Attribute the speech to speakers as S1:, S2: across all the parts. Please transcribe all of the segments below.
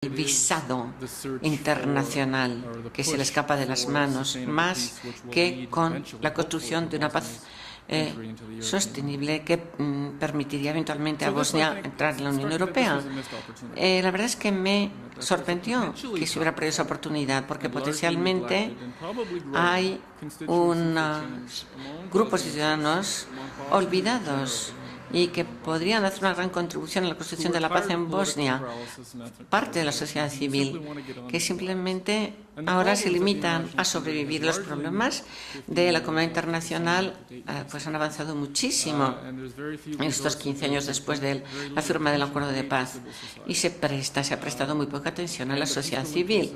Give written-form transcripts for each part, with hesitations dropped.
S1: el visado internacional que se le escapa de las manos, más que con la construcción de una paz sostenible que permitiría eventualmente a Bosnia entrar en la Unión Europea. La verdad es que me sorprendió que se hubiera perdido esa oportunidad, porque potencialmente hay unos grupos de ciudadanos olvidados y que podrían hacer una gran contribución a la construcción de la paz en Bosnia, parte de la sociedad civil, que simplemente ahora se limitan a sobrevivir. Los problemas de la comunidad internacional pues han avanzado muchísimo en estos 15 años después de la firma del acuerdo de paz, y se ha prestado muy poca atención a la sociedad civil.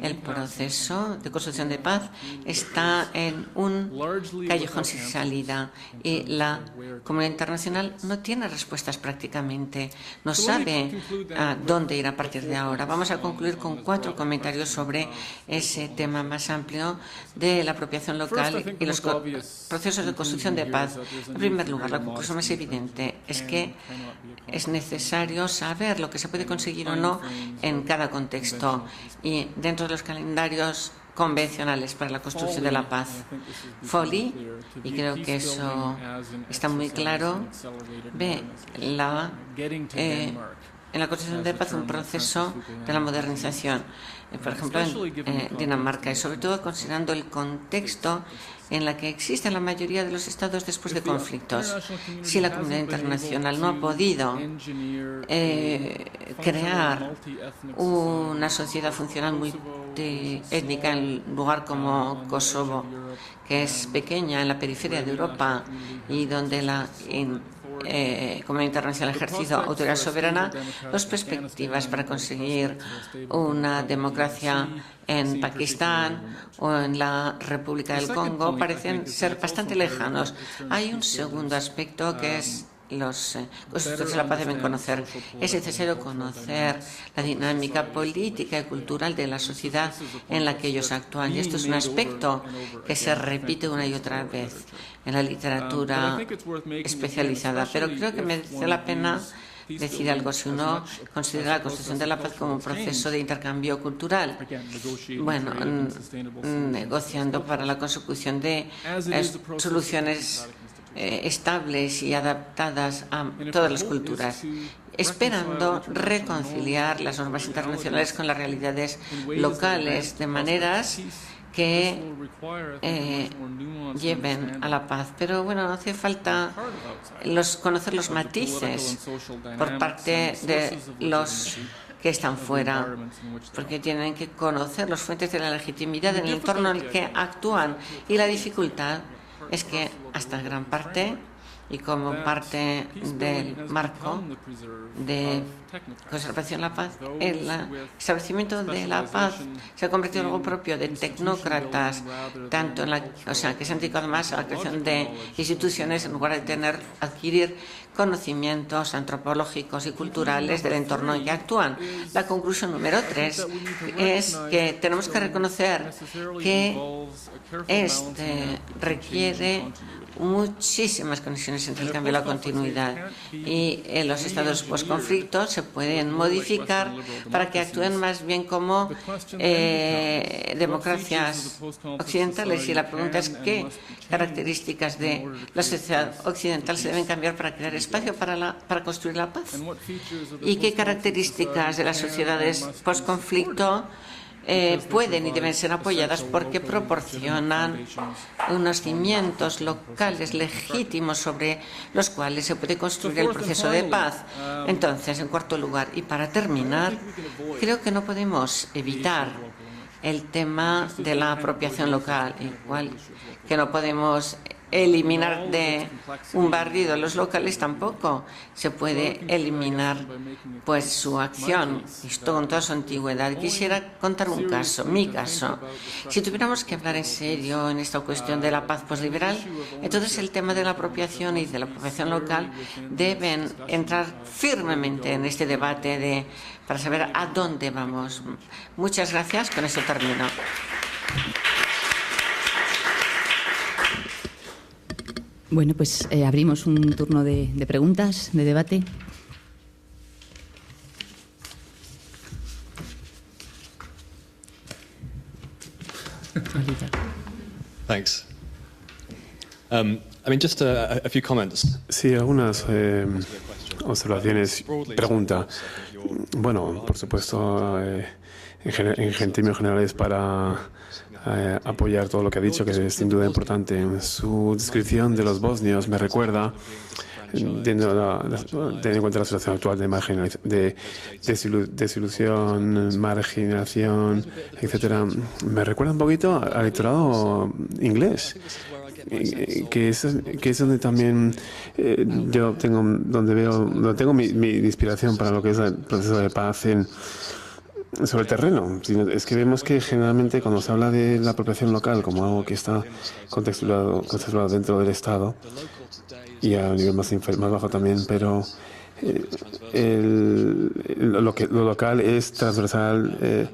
S1: El proceso de construcción de paz está en un callejón sin salida y la comunidad internacional no tiene respuestas prácticamente, no sabe a dónde ir a partir de ahora. Vamos a concluir con 4 comentarios sobre ese tema más amplio de la apropiación local y los procesos de construcción de paz. En primer lugar, la conclusión más evidente es que es necesario saber lo que se puede conseguir o no en cada contexto y dentro de los calendarios convencionales para la construcción de la paz. Foley, y creo que eso está muy claro, ve en la construcción de paz un proceso de la modernización, por ejemplo en Dinamarca, y sobre todo considerando el contexto en la que existe la mayoría de los estados después de conflictos. Si la comunidad internacional no ha podido crear una sociedad funcional multiétnica en un lugar como Kosovo, que es pequeña en la periferia de Europa y donde la comunidad internacional ha ejercido autoridad soberana, las perspectivas para conseguir una democracia en Pakistán o en la República del Congo parecen ser bastante lejanos. Hay un segundo aspecto que es los constructores de la paz deben conocer. Es necesario conocer la dinámica política y cultural de la sociedad en la que ellos actúan. Y esto es un aspecto que se repite una y otra vez en la literatura especializada. Pero creo que merece la pena decir algo si uno considera la construcción de la paz como un proceso de intercambio cultural. Bueno, negociando para la consecución de soluciones estables y adaptadas a todas las culturas, esperando reconciliar las normas internacionales con las realidades locales de maneras que lleven a la paz. Pero bueno, hace falta conocer los matices por parte de los que están fuera, porque tienen que conocer las fuentes de la legitimidad en el entorno en el que actúan, y la dificultad es que hasta gran parte y como parte del marco de conservación de la paz, el establecimiento de la paz se ha convertido en algo propio de tecnócratas, tanto que se han dedicado más a la creación de instituciones en lugar de adquirir conocimientos antropológicos y culturales del entorno en que actúan. La conclusión número 3 es que tenemos que reconocer que requiere muchísimas conexiones entre el cambio y la continuidad, y los estados post-conflicto se pueden modificar para que actúen más bien como democracias occidentales, y la pregunta es qué características de la sociedad occidental se deben cambiar para crear espacio para construir la paz, y qué características de las sociedades post-conflicto pueden y deben ser apoyadas porque proporcionan unos cimientos locales legítimos sobre los cuales se puede construir el proceso de paz. Entonces, en cuarto lugar, y para terminar, creo que no podemos evitar el tema de la apropiación local, igual que no podemos eliminar de un barrido a los locales, tampoco se puede eliminar pues su acción, esto con toda su antigüedad. Quisiera contar un caso, mi caso. Si tuviéramos que hablar en serio en esta cuestión de la paz posliberal, entonces el tema de la apropiación y de la apropiación local deben entrar firmemente en este debate para saber a dónde vamos. Muchas gracias, con esto termino.
S2: Bueno, pues abrimos un turno de preguntas, de debate.
S3: Thanks. Just a few comments.
S4: Sí, algunas observaciones. Pregunta. Bueno, por supuesto, en términos generales, para apoyar todo lo que ha dicho, que es sin duda importante. Su descripción de los bosnios me recuerda, teniendo en cuenta la situación actual de desilusión, marginación, etcétera, me recuerda un poquito al electorado inglés, que es donde también yo tengo, donde tengo mi inspiración para lo que es el proceso de paz sobre el terreno. Es que vemos que generalmente cuando se habla de la apropiación local como algo que está contextualizado dentro del Estado y a nivel más bajo también, pero lo local es transversal,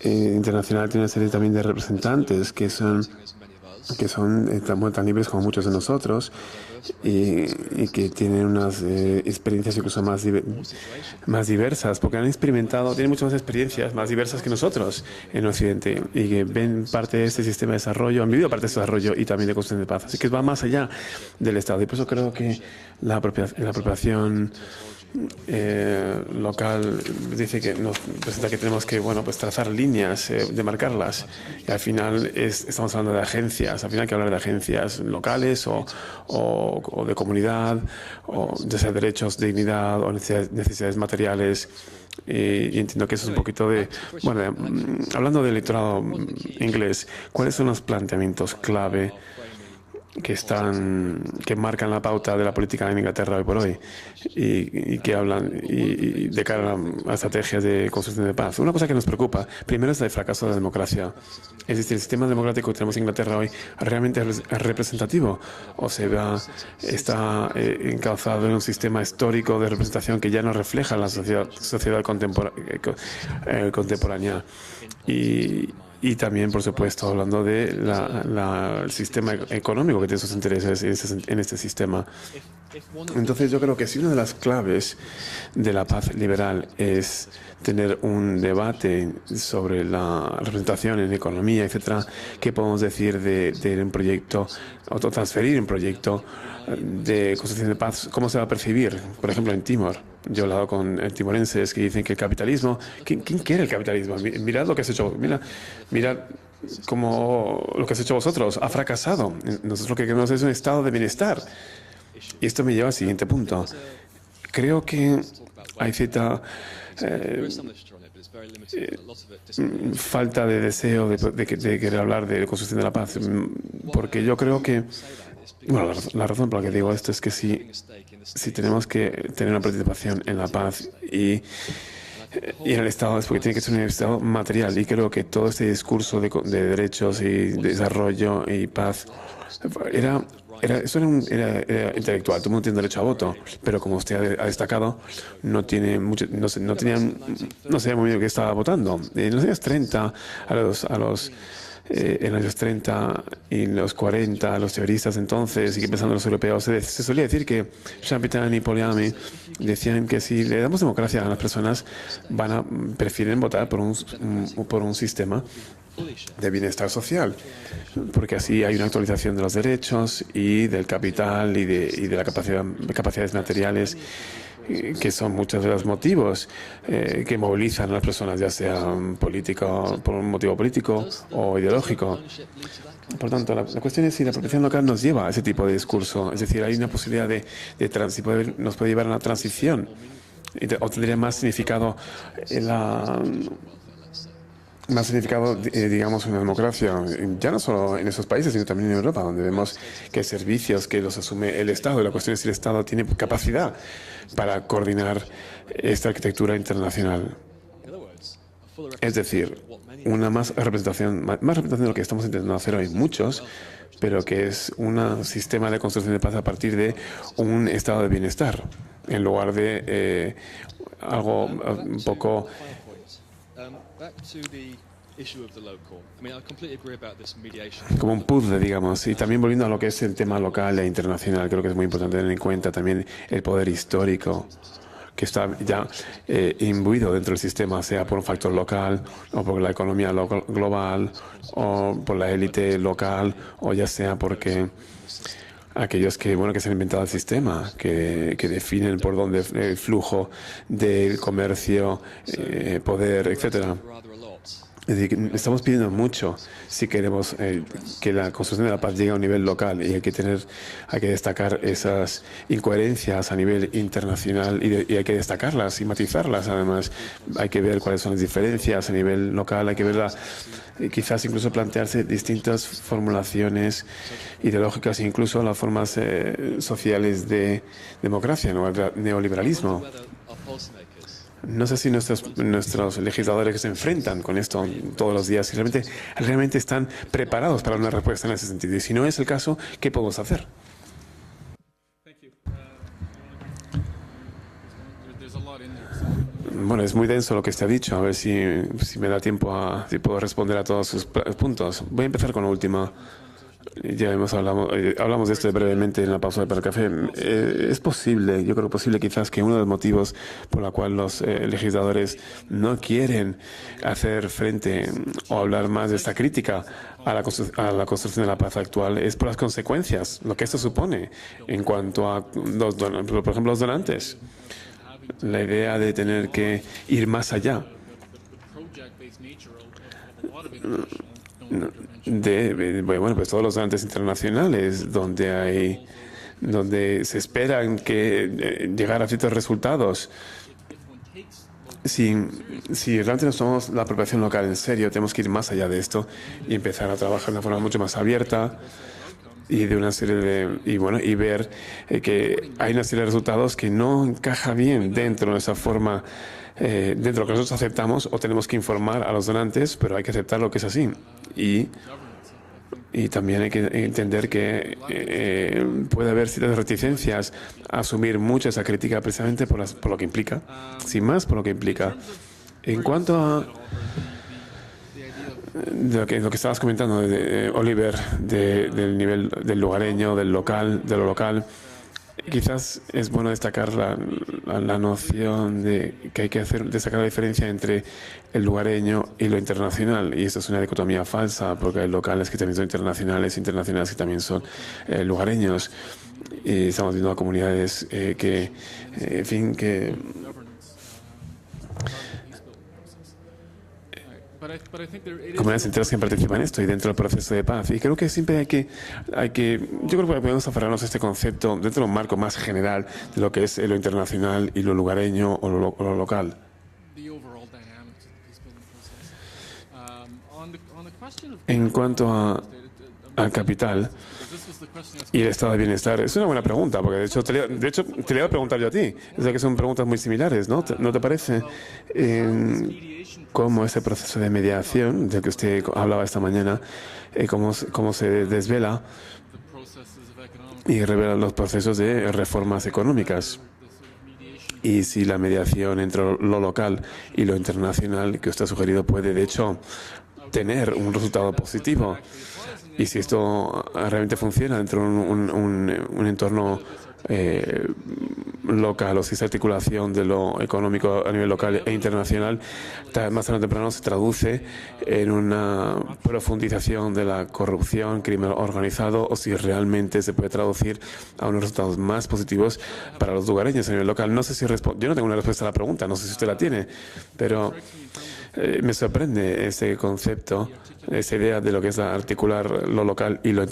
S4: internacional, tiene una serie también de representantes que son tan libres como muchos de nosotros y que tienen unas experiencias incluso más diversas, porque han experimentado, tienen muchas más experiencias más diversas que nosotros en Occidente, y que ven parte de este sistema de desarrollo, han vivido parte de este desarrollo y también de construcción de paz. Así que va más allá del Estado, y por eso creo que la apropiación local dice que nos presenta que tenemos que trazar líneas, demarcarlas, y al final estamos hablando de agencias. Al final hay que hablar de agencias locales o de comunidad, o de ser derechos, dignidad o necesidades materiales. Y entiendo que eso es un poquito hablando del electorado inglés, ¿cuáles son los planteamientos clave que marcan la pauta de la política en Inglaterra hoy por hoy y que hablan y de cara a estrategias de construcción de paz? Una cosa que nos preocupa primero es el fracaso de la democracia. Es decir, el sistema democrático que tenemos en Inglaterra hoy realmente es representativo, o está encauzado en un sistema histórico de representación que ya no refleja la sociedad contemporánea. Y también, por supuesto, hablando del sistema económico que tiene sus intereses en este sistema. Entonces, yo creo que si una de las claves de la paz liberal es tener un debate sobre la representación en economía, etcétera, ¿qué podemos decir de un proyecto, o transferir un proyecto de construcción de paz? ¿Cómo se va a percibir? Por ejemplo, en Timor. Yo he hablado con timorenses que dicen que el capitalismo... ¿Quién quiere el capitalismo? Mirad lo que has hecho. Mirad cómo lo que has hecho vosotros ha fracasado. Nosotros lo que queremos es un estado de bienestar. Y esto me lleva al siguiente punto. Creo que hay cierta falta de deseo de querer hablar de construcción de la paz, porque yo creo que la razón por la que digo esto es que si tenemos que tener una participación en la paz y en el Estado, es porque tiene que ser un Estado material, y creo que todo este discurso de derechos y desarrollo y paz era intelectual. Todo el mundo tiene derecho a voto, pero como usted ha destacado, no sabía muy bien qué estaba votando. En los años 30, en los años 30 y los 40, los teoristas entonces, y pensando en los europeos, se solía decir que Chamberlain y Polanyi decían que si le damos democracia a las personas, prefieren votar por un sistema de bienestar social, porque así hay una actualización de los derechos y del capital y de la capacidades materiales, que son muchos de los motivos que movilizan a las personas, ya sea por un motivo político o ideológico. Por tanto, la cuestión es si la protección local nos lleva a ese tipo de discurso. Es decir, hay una posibilidad nos puede llevar a una transición, o tendría más significado digamos, una democracia, ya no solo en esos países, sino también en Europa, donde vemos que hay servicios que los asume el Estado. Y la cuestión es si el Estado tiene capacidad para coordinar esta arquitectura internacional. Es decir, una más representación de lo que estamos intentando hacer hoy, muchos, pero que es un sistema de construcción de paz a partir de un estado de bienestar, en lugar de algo un poco... como un puzzle, digamos. Y también volviendo a lo que es el tema local e internacional, creo que es muy importante tener en cuenta también el poder histórico que está ya imbuido dentro del sistema, sea por un factor local o por la economía global o por la élite local, o ya sea porque aquellos que se han inventado el sistema, que definen por dónde el flujo del comercio, poder, etcétera. Es decir, estamos pidiendo mucho si queremos que la construcción de la paz llegue a un nivel local, y hay que destacar esas incoherencias a nivel internacional y hay que destacarlas y matizarlas. Además, hay que ver cuáles son las diferencias a nivel local, hay que verlas, quizás incluso plantearse distintas formulaciones ideológicas, incluso las formas sociales de democracia, neoliberalismo. No sé si nuestros legisladores que se enfrentan con esto todos los días, si realmente están preparados para una respuesta en ese sentido. Y si no es el caso, ¿qué podemos hacer? Bueno, es muy denso lo que se ha dicho. A ver si me da tiempo si puedo responder a todos sus puntos. Voy a empezar con la última. Ya hablamos de esto brevemente en la pausa para el café. Es posible, yo creo posible quizás que uno de los motivos por la cual los legisladores no quieren hacer frente o hablar más de esta crítica a la construcción de la paz actual es por las consecuencias, lo que esto supone en cuanto a, por ejemplo, los donantes. La idea de tener que ir más allá pues todos los donantes internacionales donde se esperan que llegar a ciertos resultados. Si realmente nos tomamos la apropiación local en serio, tenemos que ir más allá de esto y empezar a trabajar de una forma mucho más abierta y de una serie y ver que hay una serie de resultados que no encaja bien dentro de nuestra forma, dentro de lo que nosotros aceptamos, o tenemos que informar a los donantes, pero hay que aceptar lo que es así. Y también hay que entender que puede haber ciertas reticencias a asumir mucha esa crítica precisamente por lo que implica, sin más por lo que implica. En cuanto a lo que estabas comentando, Oliver, del nivel del lugareño, de lo local, quizás es bueno destacar la noción de que hay que destacar la diferencia entre el lugareño y lo internacional. Y esto es una dicotomía falsa, porque hay locales que también son internacionales que también son lugareños. Y estamos viendo a comunidades comunidades enteras que participan en esto y dentro del proceso de paz. Y creo que siempre yo creo que podemos aferrarnos a este concepto dentro de un marco más general de lo que es lo internacional y lo lugareño o lo local. En cuanto al capital y el estado de bienestar, es una buena pregunta, porque de hecho te le iba a preguntar yo a ti. Es que son preguntas muy similares, ¿no? ¿No te parece? Cómo ese proceso de mediación del que usted hablaba esta mañana, cómo se desvela y revela los procesos de reformas económicas. Y si la mediación entre lo local y lo internacional que usted ha sugerido puede, de hecho, tener un resultado positivo. Y si esto realmente funciona dentro de un entorno local, o si esa articulación de lo económico a nivel local e internacional más tarde o temprano se traduce en una profundización de la corrupción, crimen organizado, o si realmente se puede traducir a unos resultados más positivos para los lugareños a nivel local. No sé si yo no tengo una respuesta a la pregunta, no sé si usted la tiene, pero me sorprende ese concepto, esa idea de lo que es articular lo local y lo